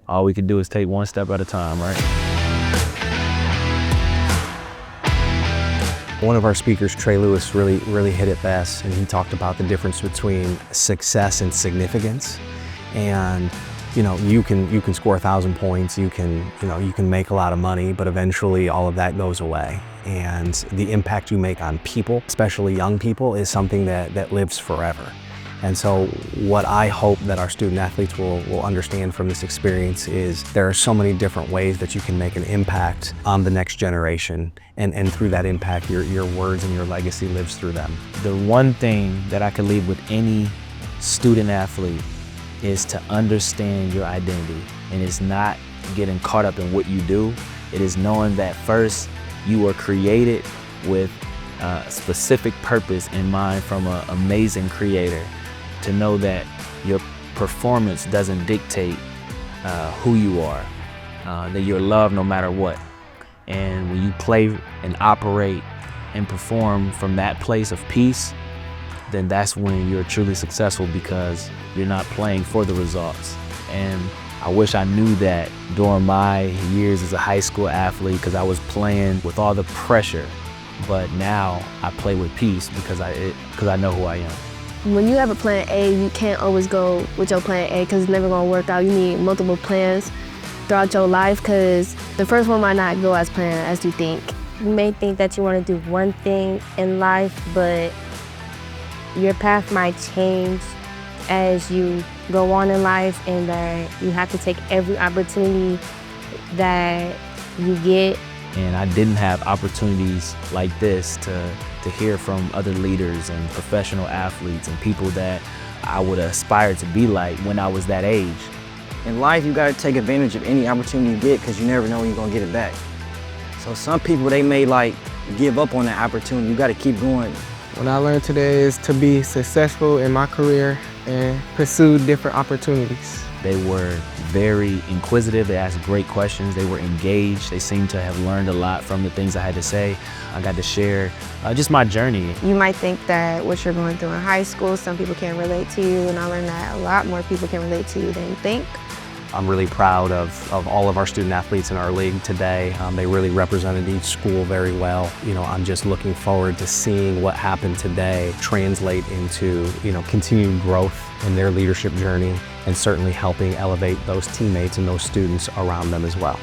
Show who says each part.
Speaker 1: all we can do is take one step at a time, right?
Speaker 2: One of our speakers, Trey Lewis, really hit it best, and he talked about the difference between success and significance. And you can score 1,000 points, you can make a lot of money, but eventually all of that goes away. And the impact you make on people, especially young people, is something that lives forever. And so what I hope that our student athletes will understand from this experience is there are so many different ways that you can make an impact on the next generation. And through that impact, your words and your legacy lives through them.
Speaker 1: The one thing that I could leave with any student athlete is to understand your identity. And it's not getting caught up in what you do. It is knowing that first, you were created with a specific purpose in mind from an amazing creator. To know that your performance doesn't dictate who you are, that you're loved no matter what. And when you play and operate and perform from that place of peace, then that's when you're truly successful, because you're not playing for the results. And I wish I knew that during my years as a high school athlete, because I was playing with all the pressure. But now I play with peace because I know who I am.
Speaker 3: When you have a plan A, you can't always go with your plan A because it's never going to work out. You need multiple plans throughout your life because the first one might not go as planned as you think.
Speaker 4: You may think that you want to do one thing in life, but your path might change as you go on in life, and that you have to take every opportunity that you get.
Speaker 1: And I didn't have opportunities like this to hear from other leaders and professional athletes and people that I would aspire to be like when I was that age.
Speaker 5: In life, you gotta take advantage of any opportunity you get because you never know when you're gonna get it back. So some people, they may give up on that opportunity. You gotta keep going.
Speaker 6: What I learned today is to be successful in my career and pursue different opportunities.
Speaker 1: They were very inquisitive, they asked great questions, they were engaged, they seemed to have learned a lot from the things I had to say. I got to share just my journey.
Speaker 4: You might think that what you're going through in high school, some people can't relate to you, and I learned that a lot more people can relate to you than you think.
Speaker 2: I'm really proud of all of our student athletes in our league today. They really represented each school very well. I'm just looking forward to seeing what happened today translate into, continued growth in their leadership journey, and certainly helping elevate those teammates and those students around them as well.